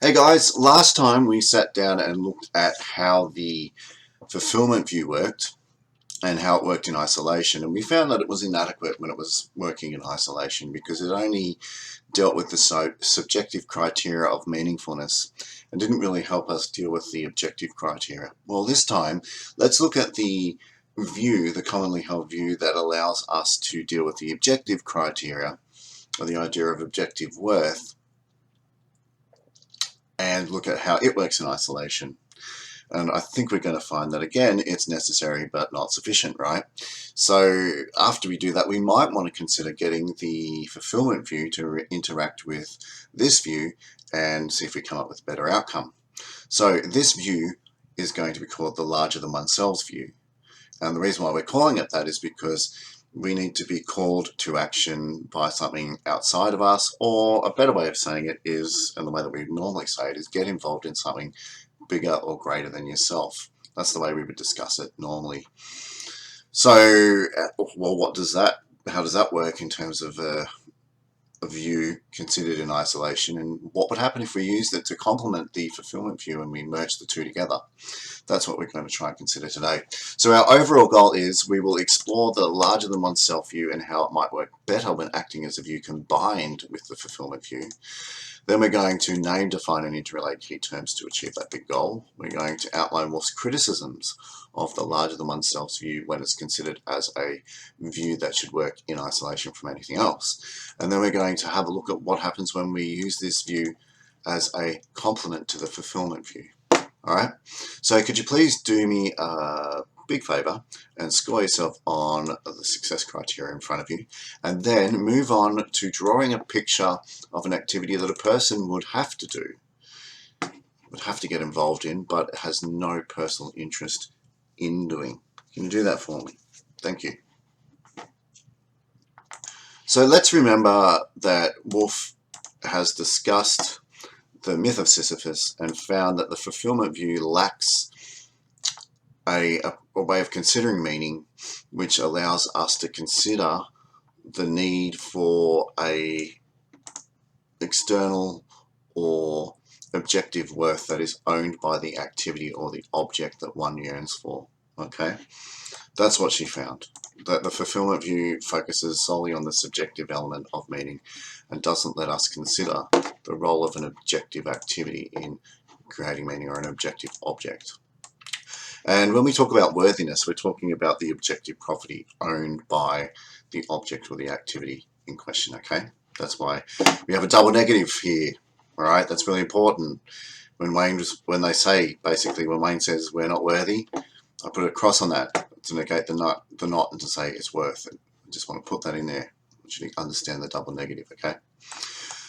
Hey guys, last time we sat down and looked at how the fulfillment view worked and how it worked in isolation, and we found that it was inadequate when it was working in isolation because it only dealt with the subjective criteria of meaningfulness and didn't really help us deal with the objective criteria. Well, this time, let's look at the view, the commonly held view that allows us to deal with the objective criteria, or the idea of objective worth, and look at how it works in isolation. And I think we're going to find that, again, it's necessary but not sufficient, right? So after we do that, we might want to consider getting the fulfillment view to interact with this view and see if we come up with a better outcome. So this view is going to be called the larger than oneself view. And the reason why we're calling it that is because we need to be called to action by something outside of us, or a better way of saying it is, and the way that we normally say it, is get involved in something bigger or greater than yourself. That's the way we would discuss it normally. So, well, how does that work in terms of a view considered in isolation, and what would happen if we used it to complement the fulfillment view and we merge the two together? That's what we're going to try and consider today. So our overall goal is we will explore the larger than oneself view and how it might work better when acting as a view combined with the fulfillment view. Then we're going to name, define, and interrelate key terms to achieve that big goal. We're going to outline Wolf's criticisms of the larger than oneself view when it's considered as a view that should work in isolation from anything else. And then we're going to have a look at what happens when we use this view as a complement to the fulfillment view. All right, so could you please do me a big favor and score yourself on the success criteria in front of you, and then move on to drawing a picture of an activity that a person would have to do, would have to get involved in, but has no personal interest in doing. Can you do that for me? Thank you. So let's remember that Wolf has discussed the myth of Sisyphus and found that the fulfillment view lacks a way of considering meaning which allows us to consider the need for a external or objective worth that is owned by the activity or the object that one yearns for. Okay, that's what she found, that the fulfillment view focuses solely on the subjective element of meaning and doesn't let us consider the role of an objective activity in creating meaning, or an objective object. And when we talk about worthiness, we're talking about the objective property owned by the object or the activity in question, okay? That's why we have a double negative here, all right? That's really important. When they say, basically, when Wayne says we're not worthy, I put a cross on that to negate the not and to say it's worth it. I just want to put that in there. You should understand the double negative, okay?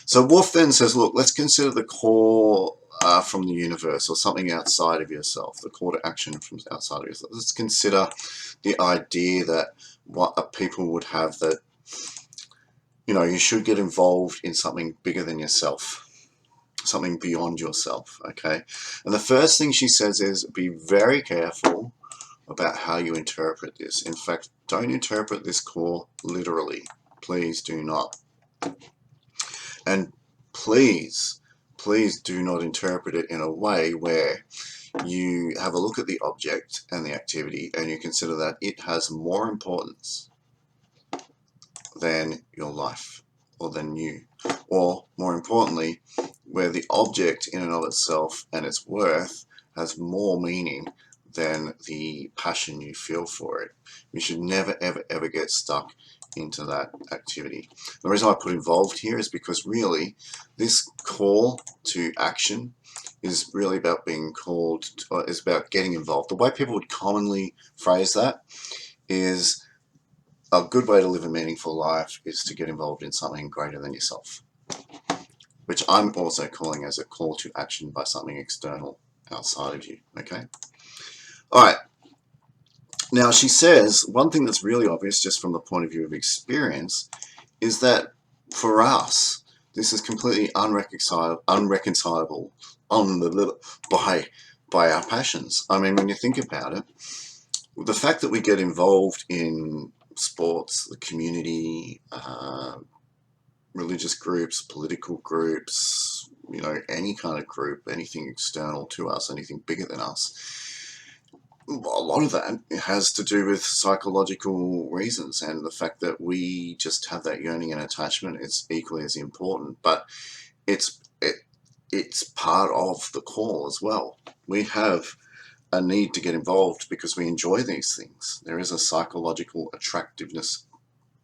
So Wolf then says, look, let's consider the call from the universe, or something outside of yourself, the call to action from outside of yourself. Let's consider the idea that what people would have, that, you know, you should get involved in something bigger than yourself, something beyond yourself, okay? And the first thing she says is be very careful about how you interpret this. In fact, don't interpret this call literally. Please do not. And please do not interpret it in a way where you have a look at the object and the activity and you consider that it has more importance than your life, or than you, or more importantly, where the object in and of itself and its worth has more meaning than the passion you feel for it. You should never, ever get stuck into that activity. The reason I put involved here is because really this call to action is really about being called, is about getting involved. The way people would commonly phrase that is a good way to live a meaningful life is to get involved in something greater than yourself, which I'm also calling as a call to action by something external outside of you, okay? All right. Now, she says one thing that's really obvious just from the point of view of experience is that for us, this is completely unreconcilable by our passions. I mean, when you think about it, the fact that we get involved in sports, the community, religious groups, political groups, you know, any kind of group, anything external to us, anything bigger than us, a lot of that has to do with psychological reasons, and the fact that we just have that yearning and attachment is equally as important. But it's it's part of the call as well. We have a need to get involved because we enjoy these things. There is a psychological attractiveness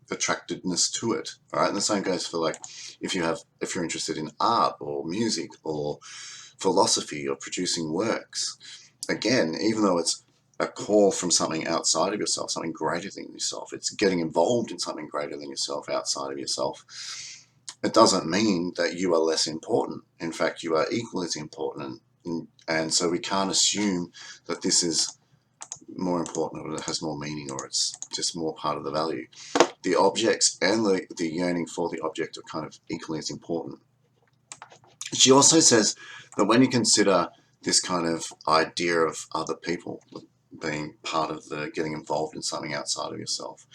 to it. All right, and the same goes for, like, if you're interested in art or music or philosophy or producing works. Again, even though it's a call from something outside of yourself, something greater than yourself, it's getting involved in something greater than yourself, outside of yourself. It doesn't mean that you are less important. In fact, you are equally as important. And so we can't assume that this is more important, or it has more meaning, or it's just more part of the value. The objects and the yearning for the object are kind of equally as important. She also says that when you consider this kind of idea of other people being part of the getting involved in something outside of yourself,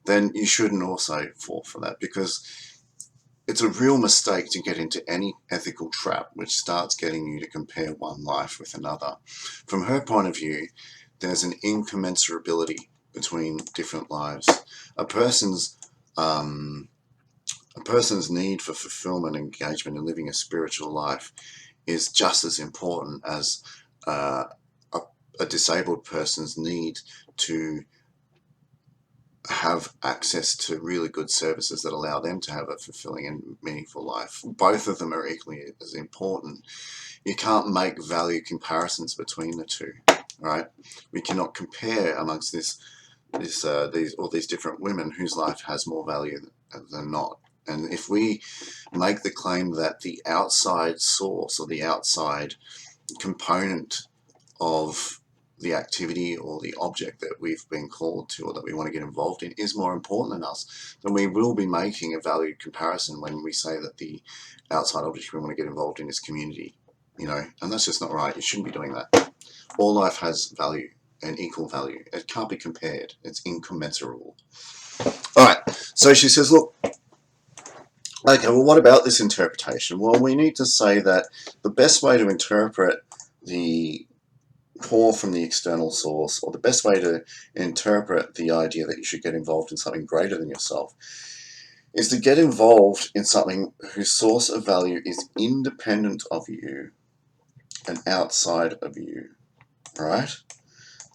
then you shouldn't also fall for that, because it's a real mistake to get into any ethical trap which starts getting you to compare one life with another. From her point of view, there's an incommensurability between different lives. A person's need for fulfillment, engagement, and living a spiritual life is just as important as a disabled person's need to have access to really good services that allow them to have a fulfilling and meaningful life. Both of them are equally as important. You can't make value comparisons between the two, right? We cannot compare amongst these different women whose life has more value than not. And if we make the claim that the outside source or the outside component of the activity or the object that we've been called to or that we want to get involved in is more important than us, then we will be making a valued comparison when we say that the outside object we want to get involved in is community, you know, and that's just not right. You shouldn't be doing that. All life has value and equal value. It can't be compared. It's incommensurable. All right, so she says, look, okay, well, what about this interpretation? Well, we need to say that the best way to interpret the call from the external source, or the best way to interpret the idea that you should get involved in something greater than yourself, is to get involved in something whose source of value is independent of you and outside of you, right?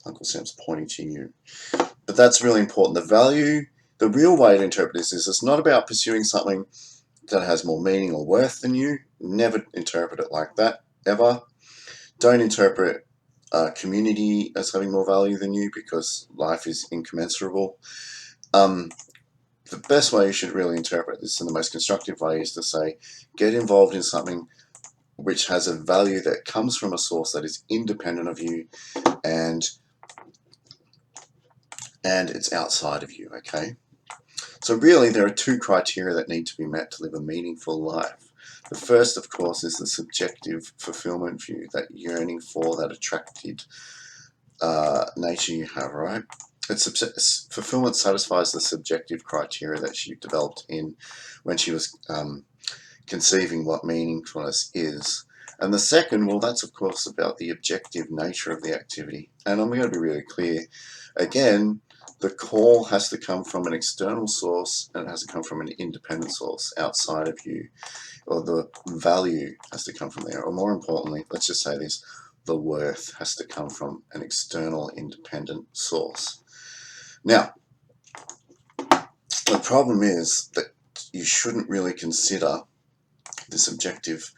Uncle Sam's pointing to you. But that's really important. The real way to interpret this is it's not about pursuing something that has more meaning or worth than you. Never interpret it like that, ever. Don't interpret community as having more value than you, because life is incommensurable. The best way you should really interpret this, and the most constructive way, is to say, get involved in something which has a value that comes from a source that is independent of you, and it's outside of you, okay? So really, there are two criteria that need to be met to live a meaningful life. The first, of course, is the subjective fulfillment view, that yearning for, that attracted nature you have, right? Fulfillment satisfies the subjective criteria that she developed when she was conceiving what meaningfulness is. And the second, well, that's of course about the objective nature of the activity. And I'm going to be really clear. Again, the call has to come from an external source, and it has to come from an independent source outside of you, or the value has to come from there. Or more importantly, let's just say this, the worth has to come from an external independent source. Now, the problem is that you shouldn't really consider the subjective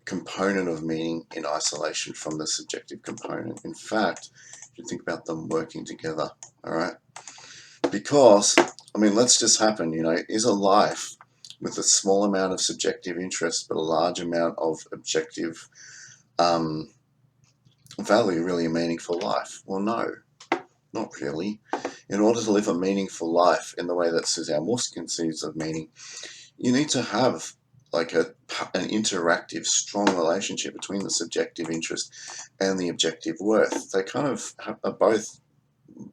component of meaning in isolation from the subjective component. In fact, you think about them working together, all right? Because, I mean, let's just happen, you know, is a life with a small amount of subjective interest but a large amount of objective value really a meaningful life? Well, no, not really. In order to live a meaningful life in the way that Suzanne Morse conceives of meaning, you need to have like an interactive, strong relationship between the subjective interest and the objective worth. They kind of are both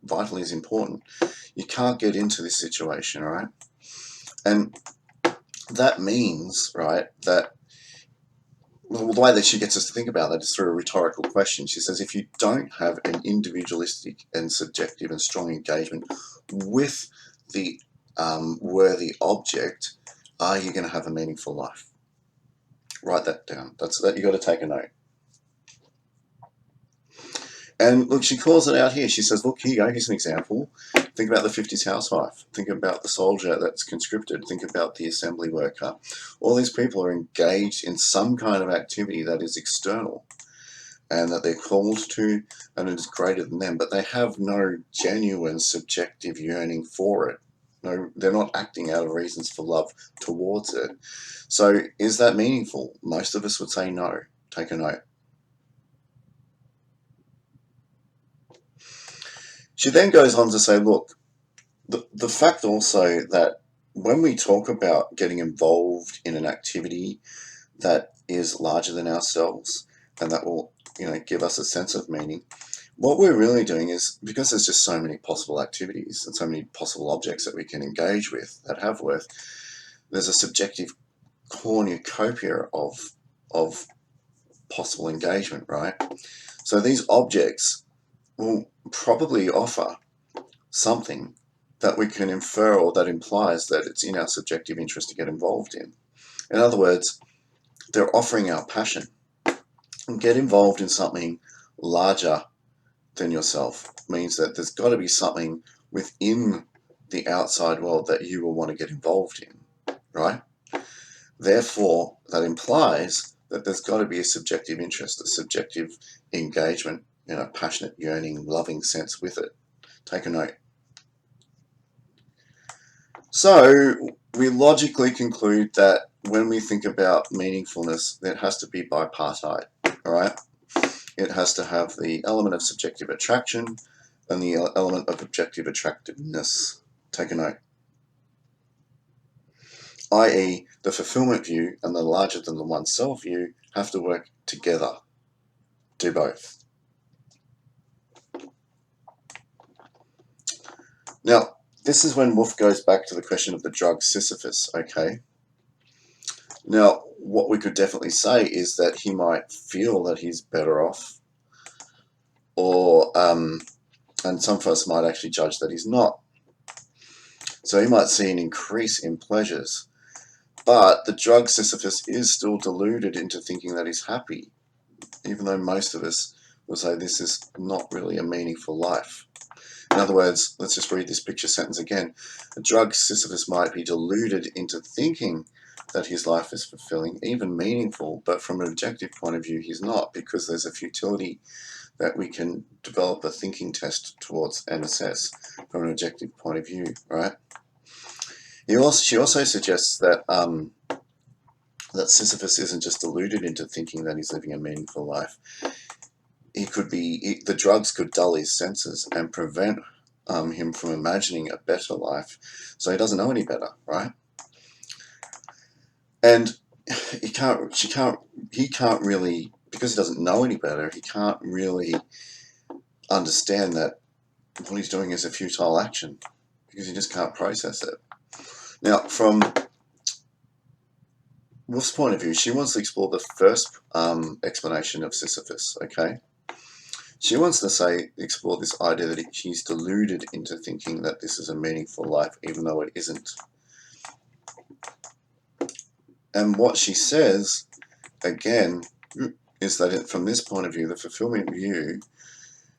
vitally as important. You can't get into this situation, right? And that means, right, that the way that she gets us to think about that is through a rhetorical question. She says, if you don't have an individualistic and subjective and strong engagement with the worthy object, are you going to have a meaningful life? Write that down. That's that. You got to take a note. And look, she calls it out here. She says, look, here you go. Here's an example. Think about the 50s housewife. Think about the soldier that's conscripted. Think about the assembly worker. All these people are engaged in some kind of activity that is external and that they're called to, and it is greater than them, but they have no genuine subjective yearning for it. No, they're not acting out of reasons for love towards it. So is that meaningful? Most of us would say no. Take a note. She then goes on to say, look, the fact also that when we talk about getting involved in an activity that is larger than ourselves and that will, give us a sense of meaning, what we're really doing is, because there's just so many possible activities and so many possible objects that we can engage with that have worth, there's a subjective cornucopia of possible engagement, right? So these objects will probably offer something that we can infer or that implies that it's in our subjective interest to get involved in. In other words, they're offering our passion. And get involved in something larger than yourself means that there's got to be something within the outside world that you will want to get involved in, right? Therefore, that implies that there's got to be a subjective interest, a subjective engagement, passionate, yearning, loving sense with it. Take a note. So we logically conclude that when we think about meaningfulness, it has to be bipartite, all right? It has to have the element of subjective attraction and the element of objective attractiveness. Take a note. I.e., the fulfillment view and the larger than the oneself view have to work together. Do both. Now, this is when Wolf goes back to the question of the drug Sisyphus, okay? Now, what we could definitely say is that he might feel that he's better off, or, and some of us might actually judge that he's not. So he might see an increase in pleasures, but the drug Sisyphus is still deluded into thinking that he's happy, even though most of us will say this is not really a meaningful life. In other words, let's just read this picture sentence again. The drug Sisyphus might be deluded into thinking that his life is fulfilling, even meaningful, but from an objective point of view, he's not, because there's a futility that we can develop a thinking test towards and assess from an objective point of view, right? She also suggests that that Sisyphus isn't just deluded into thinking that he's living a meaningful life. The drugs could dull his senses and prevent him from imagining a better life, so he doesn't know any better, right? And he can't really, because he doesn't know any better, he can't really understand that what he's doing is a futile action, because he just can't process it. Now, from Wolf's point of view, she wants to explore the first explanation of Sisyphus, okay? She wants to explore this idea that he's deluded into thinking that this is a meaningful life, even though it isn't. And what she says, again, is that from this point of view, the fulfillment view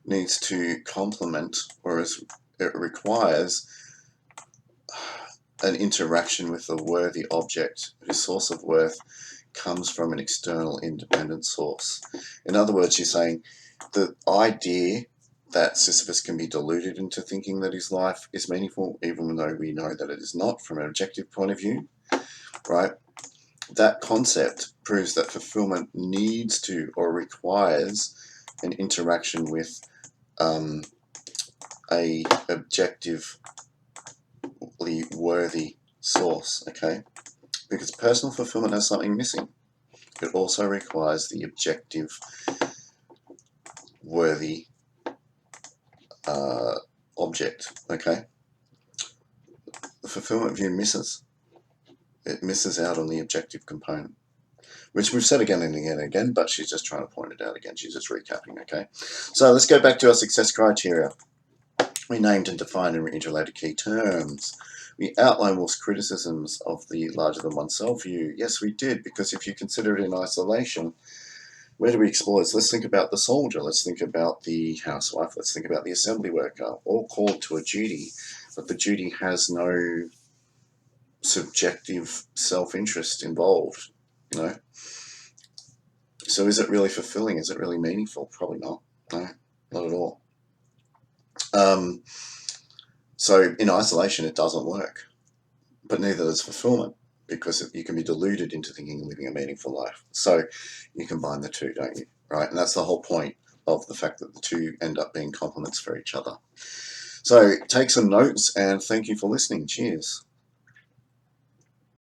needs to complement, whereas it requires an interaction with a worthy object whose source of worth comes from an external independent source. In other words, she's saying the idea that Sisyphus can be deluded into thinking that his life is meaningful, even though we know that it is not from an objective point of view, right? That concept proves that fulfillment needs to or requires an interaction with a objectively worthy source, okay? Because personal fulfillment has something missing. It also requires the objective worthy object, okay? The fulfillment view misses. It misses out on the objective component. which we've said again and again and again, but she's just trying to point it out again. She's just recapping, okay? So let's go back to our success criteria. We named and defined and interrelated key terms. We outlined Wolf's criticisms of the larger than oneself view. Yes, we did, because if you consider it in isolation, where do we explore this? Let's think about the soldier. Let's think about the housewife. Let's think about the assembly worker, all called to a duty, but the duty has no subjective self-interest involved, you know? So is it really fulfilling? Is it really meaningful? Probably not. No, not at all. So in isolation, it doesn't work, but neither does fulfillment, because you can be deluded into thinking of living a meaningful life. So you combine the two, don't you? Right? And that's the whole point of the fact that the two end up being complements for each other. So take some notes, and thank you for listening. Cheers.